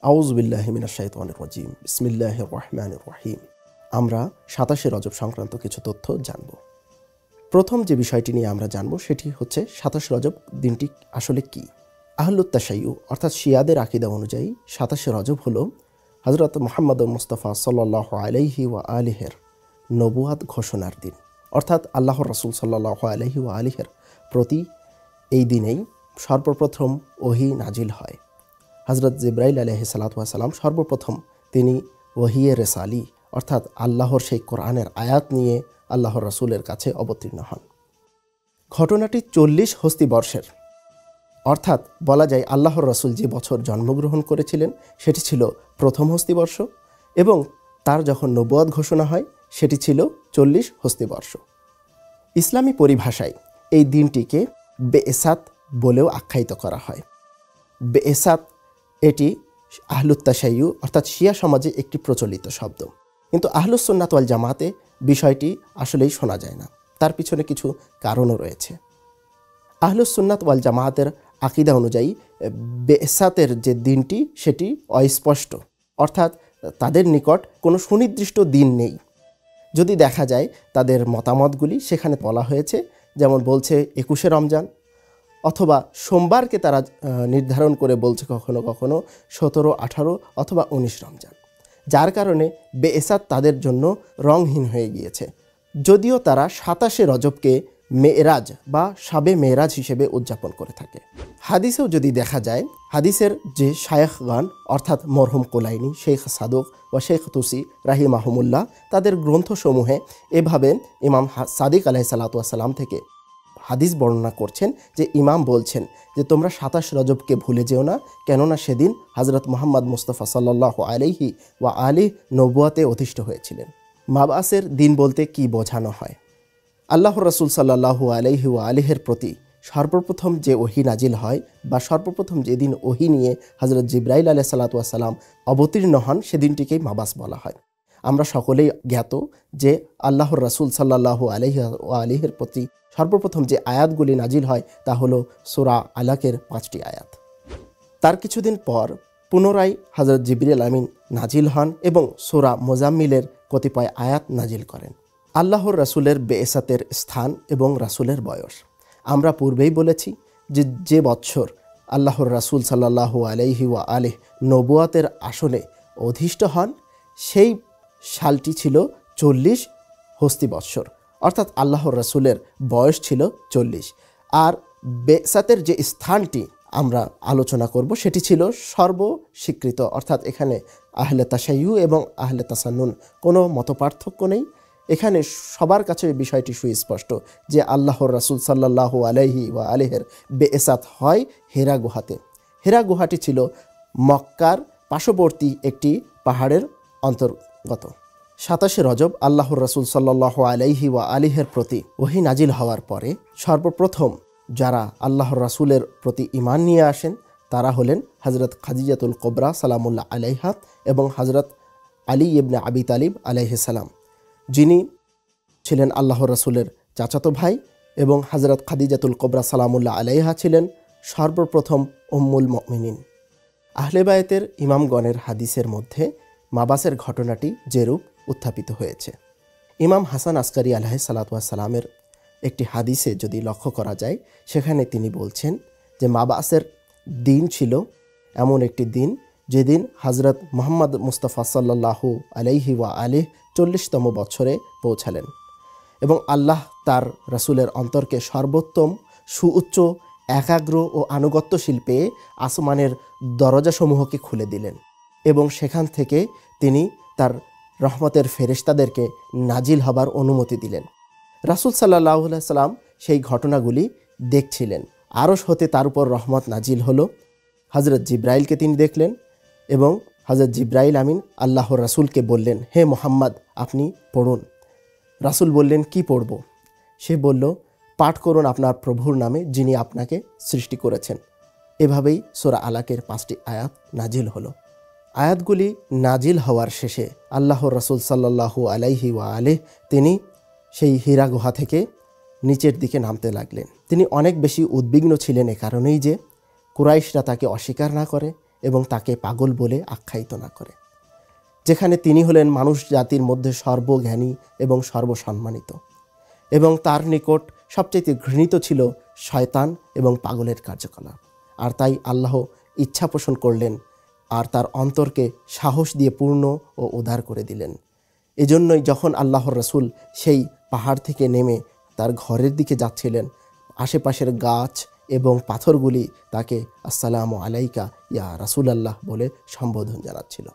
আউযু বিল্লাহি মিনাশ শাইতানির রাজিম। বিসমিল্লাহির রহমানির রহিম। আমরা ২৭শে রজব সংক্রান্ত কিছু তথ্য জানব। প্রথম যে বিষয়টি নিয়ে আমরা জানব সেটি হচ্ছে ২৭ রজব দিনটি আসলে কি। আহলুত তাশাইয়্যু অর্থাৎ শিয়াদের আকীদা অনুযায়ী ২৭শে রজব হলো হযরত মুহাম্মদ মুস্তাফা সাল্লাল্লাহু আলাইহি ওয়া আলিহির নবুয়াত ঘোষণার দিন, অর্থাৎ আল্লাহর রাসূল সাল্লাল্লাহু আলাইহি ওয়া আলিহির প্রতি এই দিনেই সর্বপ্রথম ওহী নাজিল হয়। হযরত জিবরাইল আলাইহিস সালাতু ওয়াস সালাম সর্বপ্রথম তিনি ওহিয়ে রেসালি অর্থাৎ আল্লাহর সেই কোরআনের আয়াত নিয়ে আল্লাহর রাসূলের কাছে অবতীর্ণ হন। ঘটনাটি ৪০ হস্তি বর্ষের, অর্থাৎ বলা যায় আল্লাহর রাসূল যে বছর জন্মগ্রহণ করেছিলেন সেটি ছিল প্রথম হস্তিবর্ষ এবং তার যখন নবুয়ত ঘোষণা হয় সেটি ছিল ৪০ হস্তিবর্ষ। ইসলামী পরিভাষায় এই দিনটিকে বেএসাত বলেও আখ্যায়িত করা হয়। বেএসাত এটি আহলুত তাশাইয়্যু অর্থাৎ শিয়া সমাজে একটি প্রচলিত শব্দ, কিন্তু আহলুস সুন্নাত ওয়াল জামাতে বিষয়টি আসলেই শোনা যায় না। তার পিছনে কিছু কারণও রয়েছে। আহলুস সুন্নাত ওয়াল জামাতের আকীদা অনুযায়ী বেএসাতের যে দিনটি সেটি অস্পষ্ট, অর্থাৎ তাদের নিকট কোনো সুনির্দিষ্ট দিন নেই। যদি দেখা যায় তাদের মতামতগুলি সেখানে বলা হয়েছে, যেমন বলছে ২১শে রমজান, অথবা সোমবারকে তারা নির্ধারণ করে বলছে কখনো কখনো ১৭, ১৮ অথবা ১৯ রমজান, যার কারণে বেএসাত তাদের জন্য রংহীন হয়ে গিয়েছে। যদিও তারা ২৭শে রজবকে মেরাজ বা শাবে মেরাজ হিসেবে উদযাপন করে থাকে। হাদিসেও যদি দেখা যায়, হাদিসের যে শায়েখগণ অর্থাৎ মরহুম কুলাইনি, শেখ সাদুক বা শেখ তুসি রাহিমাহুমুল্লাহ তাদের গ্রন্থসমূহে এভাবে ইমাম সাদিক আলাইহিস সালাতু ওয়াস সালাম থেকে হাদিস বর্ণনা করছেন যে ইমাম বলছেন যে তোমরা ২৭ রজবকে ভুলে যেও না, কেননা সেদিন হযরত মুহাম্মদ মুস্তাফা সাল্লাল্লাহু আলাইহি ওয়া আলিহি নবুয়াতে অধিষ্ঠিত হয়েছিলেন। মাবআসের দিন বলতে কি বোঝানো হয়? আল্লাহর রাসূল সাল্লাল্লাহু আলাইহি ওয়া আলিহির প্রতি সর্বপ্রথম যে ওহী নাজিল হয় বা সর্বপ্রথম যেদিন ওহী নিয়ে হযরত জিবরাইল আলাইহিস সালাতু ওয়াস সালাম অবতীর্ণ হন সেদিনটিকেই মাবাস বলা হয়। আমরা সকলেই জ্ঞাত যে আল্লাহর রাসূল সাল্লাল্লাহু আলাইহি ওয়া আলিহির প্রতি সর্বপ্রথম যে আয়াতগুলি নাজিল হয় তা হলো সূরা আলাকের ৫টি আয়াত। তার কিছুদিন পর পুনরায় হযরত জিবরিল আমিন নাজিল হন এবং সূরা মুজাম্মিলের কতিপয় আয়াত নাজিল করেন। আল্লাহর রাসূলের বেএসাতের স্থান এবং রাসূলের বয়স আমরা পূর্বেই বলেছি যে বছর আল্লাহর রাসূল সাল্লাল্লাহু আলাইহি ওয়া আলিহি নবুয়াতের আসনে অধিষ্ঠিত হন সেই সালটি ছিল ৪০ হস্তি বৎসর, অর্থাৎ আল্লাহর রাসূলের বয়স ছিল ৪০। আর বেএসাতের যে স্থানটি আমরা আলোচনা করব সেটি ছিল সর্বস্বীকৃত, অর্থাৎ এখানে আহলে তাশাইয়্যু এবং আহলে তাসান্নুন কোনো মতপার্থক্য নেই। এখানে সবার কাছে বিষয়টি সুস্পষ্ট যে আল্লাহর রাসূল সাল্লাল্লাহু আলাইহি ওয়া আলিহির বেএসাত হয় হেরা গুহাতে। হেরা গুহাটি ছিল মক্কার পার্শ্ববর্তী একটি পাহাড়ের অন্তর্গত। ২৭শে রজব আল্লাহর রাসূল সাল্লাল্লাহু আলাইহি ওয়া আলিহির প্রতি ওহী নাজিল হওয়ার পরে সর্বপ্রথম যারা আল্লাহর রাসূলের প্রতি ঈমান নিয়ে আসেন তারা হলেন হযরত খাদিজাতুল কুবরা সালামুল্লাহ আলাইহা এবং হযরত আলী ইবনে আবি তালিব আলাইহিস সালাম, যিনি ছিলেন আল্লাহর রাসূলের চাচাতো ভাই, এবং হযরত খাদিজাতুল কুবরা সালামুল্লাহ আলাইহা ছিলেন সর্বপ্রথম উম্মুল মুমিনিন। আহলে বায়তের ইমামগণের হাদিসের মধ্যে মাবাসের ঘটনাটি যেরূপ উত্থাপিত হয়েছে। ইমাম হাসান আসকারী আলাইহিস সালাতু ওয়াস সালামের একটি হাদিসে যদি লক্ষ্য করা যায়, সেখানে তিনি বলছেন যে মাবাসের দিন ছিল এমন একটি দিন যেদিন হযরত মুহাম্মদ মুস্তাফা সাল্লাল্লাহু আলাইহি ওয়া আলিহি ৪০তম বছরে পৌঁছালেন এবং আল্লাহ তার রাসূলের অন্তরকে সর্বোত্তম সুউচ্চ একাগ্র ও আনুগত্যশীল পেয়ে আসমানের দরজাসমূহকে খুলে দিলেন এবং সেখান থেকে তিনি তার রহমতের ফেরেশতাদেরকে নাজিল হবার অনুমতি দিলেন। রাসূল সাল্লাল্লাহু আলাইহি সাল্লাম সেই ঘটনাগুলি দেখছিলেন। আরশ হতে তার উপর রহমত নাজিল হলো। হযরত জিবরাইলকে তিনি দেখলেন এবং হযরত জিবরাইল আমিন আল্লাহর রাসূলকে বললেন, হে মুহাম্মদ আপনি পড়ুন। রাসূল বললেন, কি পড়ব? সে বলল, পাঠ করুন আপনার প্রভুর নামে যিনি আপনাকে সৃষ্টি করেছেন। এভাবেই সূরা আলাকের ৫টি আয়াত নাজিল হলো। আয়াতগুলি নাজিল হওয়ার শেষে আল্লাহর রাসূল সাল্লাল্লাহু আলাইহি ওয়া আলিহি তিনি সেই হীরা গুহা থেকে নিচের দিকে নামতে লাগলেন। তিনি অনেক বেশি উদ্বিগ্ন ছিলেন এ কারণেই যে কুরাইশরা তাকে অস্বীকার না করে এবং তাকে পাগল বলে আখ্যায়িত না করে, যেখানে তিনি হলেন মানুষ জাতির মধ্যে সর্বজ্ঞানী এবং সর্বসম্মানিত, এবং তার নিকট সবচেয়ে ঘৃণিত ছিল শয়তান এবং পাগলের কার্যকলাপ। আর তাই আল্লাহ ইচ্ছা পোষণ করলেন আর তার অন্তরকে সাহস দিয়ে পূর্ণ ও উদার করে দিলেন। এজন্যই যখন আল্লাহর রাসূল সেই পাহাড় থেকে নেমে তার ঘরের দিকে যাচ্ছিলেন, আশেপাশের গাছ এবং পাথরগুলি তাকে আসসালামু আলাইকা ইয়া রাসূলাল্লাহ বলে সম্বোধন জানাচ্ছিল।